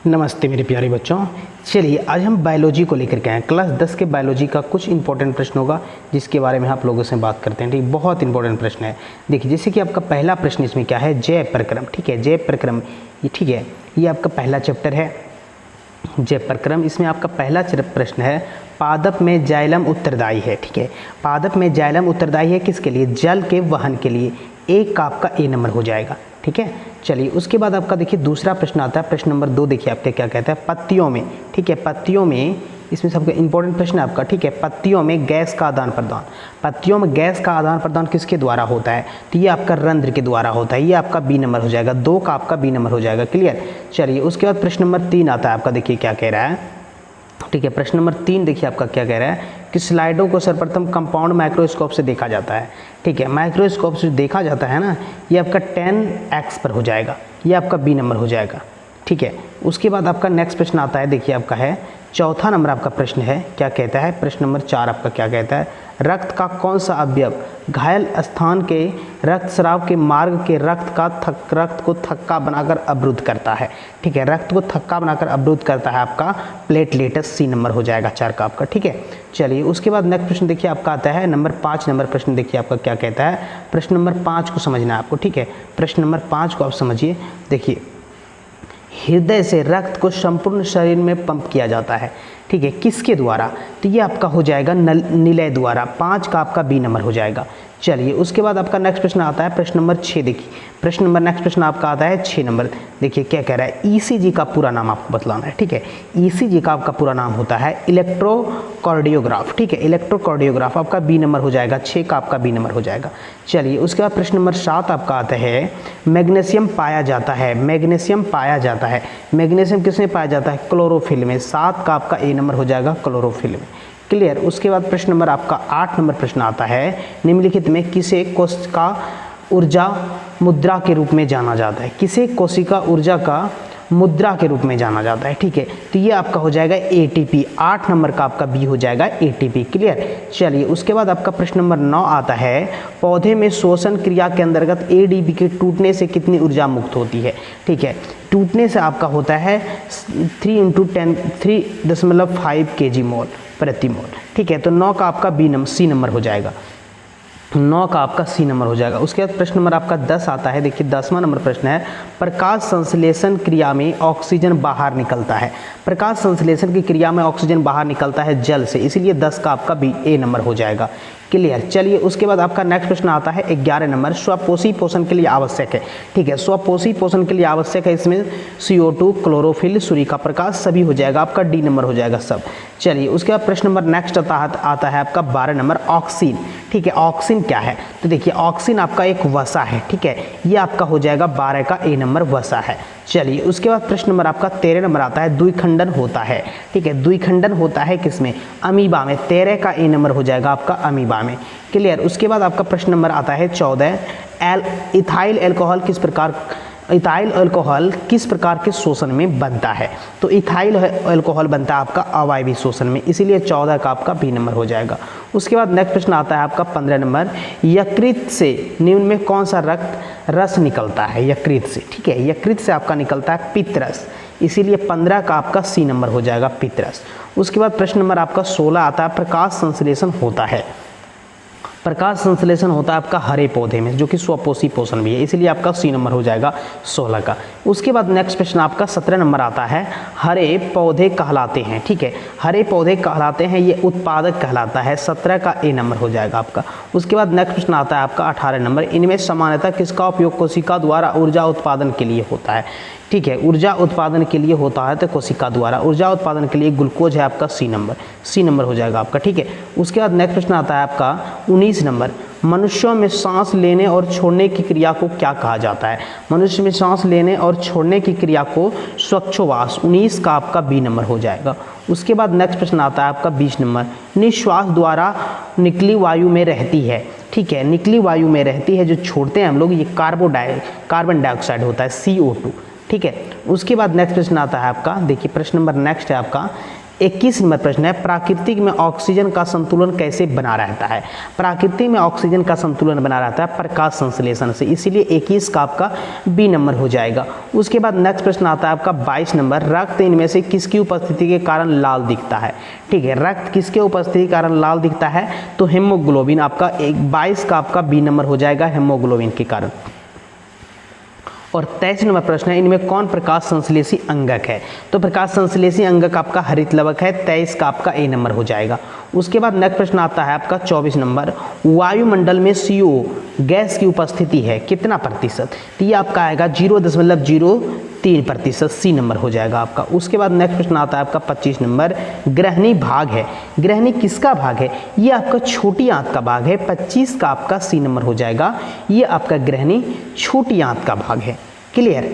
नमस्ते मेरे प्यारे बच्चों। चलिए आज हम बायोलॉजी को लेकर के आए। क्लास 10 के बायोलॉजी का कुछ इंपॉर्टेंट प्रश्न होगा जिसके बारे में आप लोगों से बात करते हैं। ठीक, बहुत इंपॉर्टेंट प्रश्न है। देखिए जैसे कि आपका पहला प्रश्न इसमें क्या है, जैव प्रक्रम। ठीक है, जैव प्रक्रम ये ठीक है, ये आपका पहला चैप्टर है जैव प्रक्रम। इसमें आपका पहला प्रश्न है पादप में जाइलम उत्तरदायी है। ठीक है, पादप में जाइलम उत्तरदायी है किसके लिए? जल के वहन के लिए। एक का आपका ए नंबर हो जाएगा। ठीक है, चलिए उसके बाद आपका देखिए दूसरा प्रश्न आता है, प्रश्न नंबर 2। देखिए आपके क्या कहता है, पत्तियों में। ठीक है, पत्तियों में, इसमें सबका इंपॉर्टेंट प्रश्न है आपका। ठीक है, पत्तियों में गैस का आदान प्रदान। पत्तियों में गैस का आदान प्रदान किसके द्वारा होता है? तो ये आपका रंध्र के द्वारा होता है। ये आपका बी नंबर हो जाएगा। 2 का आपका बी नंबर हो जाएगा। क्लियर। चलिए उसके बाद प्रश्न नंबर 3 आता है आपका। देखिए क्या कह रहा है। ठीक है, प्रश्न नंबर 3 देखिए आपका क्या कह रहा है कि स्लाइडों को सर्वप्रथम कंपाउंड माइक्रोस्कोप से देखा जाता है। ठीक है, माइक्रोस्कोप से देखा जाता है ना, ये आपका 10x पर हो जाएगा। ये आपका बी नंबर हो जाएगा। ठीक है, उसके बाद आपका नेक्स्ट प्रश्न आता है। देखिए आपका है चौथा नंबर आपका प्रश्न है, क्या कहता है? प्रश्न नंबर 4 आपका क्या कहता है, रक्त का कौन सा अवयव घायल स्थान के रक्तस्राव के मार्ग के रक्त को थक्का बनाकर अवरुद्ध करता है? ठीक है, रक्त को थक्का बनाकर अवरुद्ध करता है आपका प्लेटलेटस। सी नंबर हो जाएगा 4 का आपका। ठीक है, चलिए उसके बाद नेक्स्ट प्रश्न देखिए आपका आता है नंबर 5 नंबर प्रश्न। देखिए आपका क्या कहता है, प्रश्न नंबर 5 को समझना है आपको। ठीक है, प्रश्न नंबर 5 को आप समझिए। देखिए हृदय से रक्त को संपूर्ण शरीर में पंप किया जाता है। ठीक है, किसके द्वारा? तो ये आपका हो जाएगा निलय द्वारा। 5 का आपका बी नंबर हो जाएगा। चलिए उसके बाद आपका नेक्स्ट प्रश्न आता है प्रश्न नंबर 6। देखिए प्रश्न नंबर नेक्स्ट प्रश्न आपका आता है 6 नंबर। देखिए क्या कह रहा है, ईसीजी का पूरा नाम आपको बतलाना है। ठीक है, ईसीजी का आपका पूरा नाम होता है इलेक्ट्रोकार्डियोग्राफ। ठीक है, इलेक्ट्रोकार्डियोग्राफ आपका बी नंबर हो जाएगा। 6 का आपका बी नंबर हो जाएगा। चलिए उसके बाद प्रश्न नंबर 7 आपका आता है मैग्नीशियम पाया जाता है। मैग्नीशियम पाया जाता है, मैग्नीशियम किसमें पाया जाता है? क्लोरोफिल में। 7 का आपका ए नंबर हो जाएगा, क्लोरोफिल में। क्लियर। उसके बाद प्रश्न नंबर आपका 8 नंबर प्रश्न आता है, निम्नलिखित में किसे कोशिका ऊर्जा मुद्रा के रूप में जाना जाता है? किसे कोशिका ऊर्जा का मुद्रा के रूप में जाना जाता है? ठीक है, तो ये आपका हो जाएगा एटीपी। 8 नंबर का आपका बी हो जाएगा एटीपी। क्लियर। चलिए उसके बाद आपका प्रश्न नंबर 9 आता है, पौधे में श्वसन क्रिया के अंतर्गत एडीपी के टूटने से कितनी ऊर्जा मुक्त होती है? ठीक है, टूटने से आपका होता है 3.5 kg मोल प्रति मोल। ठीक है, तो 9 का आपका बी नंबर सी नंबर हो जाएगा। 9 का आपका सी नंबर हो जाएगा। उसके बाद प्रश्न नंबर आपका 10 आता है। देखिए 10वां नंबर प्रश्न है, प्रकाश संश्लेषण क्रिया में ऑक्सीजन बाहर निकलता है। प्रकाश संश्लेषण की क्रिया में ऑक्सीजन बाहर निकलता है जल से, इसीलिए 10 का आपका बी ए नंबर हो जाएगा। क्लियर। चलिए उसके बाद आपका नेक्स्ट प्रश्न आता है 11 नंबर, स्वपोषी पोषण के लिए आवश्यक है। ठीक है, स्वपोषी पोषण के लिए आवश्यक है, इसमें CO2, क्लोरोफिल, सूर्य का प्रकाश सभी हो जाएगा आपका, डी नंबर हो जाएगा सब। चलिए उसके बाद प्रश्न नंबर नेक्स्ट आता है आपका 12 नंबर, ऑक्सीन। ठीक है, ऑक्सीन क्या है? तो देखिए ऑक्सीन आपका एक वसा है। ठीक है, ये आपका हो जाएगा 12 का ए नंबर वसा है। चलिए उसके बाद प्रश्न नंबर आपका 13 नंबर आता है, द्विखंडन होता है। ठीक है, द्विखंडन होता है किसमें? अमीबा में। 13 का ए नंबर हो जाएगा आपका अमीबा में। क्लियर। उसके बाद आपका प्रश्न नंबर आता है 14, इथाइल अल्कोहल किस प्रकार के शोषण में बनता है? तो इथाइल अल्कोहल बनता है आपका अवायवीय शोषण में, इसीलिए 14 का आपका बी नंबर हो जाएगा। उसके बाद नेक्स्ट प्रश्न आता है आपका 15 नंबर, यकृत से निम्न में कौन सा रक्त रस निकलता है? यकृत से। ठीक है, यकृत से आपका निकलता है पित्तरस, इसीलिए 15 का आपका सी नंबर हो जाएगा पित्तरस। उसके बाद प्रश्न नंबर आपका 16 आता है, प्रकाश संश्लेषण होता है। प्रकाश संश्लेषण होता है आपका हरे पौधे में, जो कि स्वपोषी पोषण भी है, इसलिए आपका सी नंबर हो जाएगा 16 का। उसके बाद नेक्स्ट प्रश्न आपका 17 नंबर आता है, हरे पौधे कहलाते हैं। ठीक है, हरे पौधे कहलाते हैं, ये उत्पादक कहलाता है। 17 का ए नंबर हो जाएगा आपका। उसके बाद नेक्स्ट प्रश्न आता है आपका 18 नंबर, इनमें सामान्यतः किसका उपयोग कोशिका द्वारा ऊर्जा उत्पादन के लिए होता है? ठीक है, ऊर्जा उत्पादन के लिए होता है तो कोशिका द्वारा ऊर्जा उत्पादन के लिए ग्लूकोज है आपका सी नंबर हो जाएगा आपका। ठीक है, उसके बाद नेक्स्ट प्रश्न आता है आपका 19 नंबर, मनुष्यों में सांस लेने और छोड़ने की क्रिया को क्या कहा जाता है? मनुष्य में सांस लेने और छोड़ने की क्रिया को श्वासोच्छ्वास। 19 का आपका बी नंबर हो जाएगा। उसके बाद नेक्स्ट प्रश्न आता है आपका 20 नंबर, निश्वास द्वारा निकली वायु में रहती है। ठीक है, निकली वायु में रहती है, जो छोड़ते हैं हम लोग, ये कार्बन डाइऑक्साइड होता है, CO2। ठीक है, उसके बाद नेक्स्ट प्रश्न आता है आपका, देखिए प्रश्न नंबर नेक्स्ट है आपका 21 नंबर प्रश्न है, प्राकृतिक में ऑक्सीजन का संतुलन कैसे बना रहता है? प्राकृतिक में ऑक्सीजन का संतुलन बना रहता है प्रकाश संश्लेषण से, इसीलिए 21 का आपका बी नंबर हो जाएगा। उसके बाद नेक्स्ट प्रश्न आता है आपका 22 नंबर, रक्त इनमें से किसकी उपस्थिति के कारण लाल दिखता है? ठीक है, रक्त किसके उपस्थिति के कारण लाल दिखता है? तो हेमोग्लोबिन, आपका 22 का आपका बी नंबर हो जाएगा, हेमोग्लोबिन के कारण। और 23 नंबर प्रश्न है, इनमें कौन प्रकाश संश्लेषी अंगक है? तो प्रकाश संश्लेषी अंगक आपका हरित लवक है, 23 का आपका ए नंबर हो जाएगा। उसके बाद नेक्स्ट प्रश्न आता है आपका 24 नंबर, वायुमंडल में CO गैस की उपस्थिति है कितना प्रतिशत? तो ये आपका आएगा 0.03%, सी नंबर हो जाएगा आपका। उसके बाद नेक्स्ट प्रश्न आता है आपका 25 नंबर, ग्रहणी भाग है, ग्रहणी किसका भाग है? ये आपका छोटी आंत का भाग है, 25 का आपका सी नंबर हो जाएगा। ये आपका ग्रहणी छोटी आंत का भाग है। क्लियर?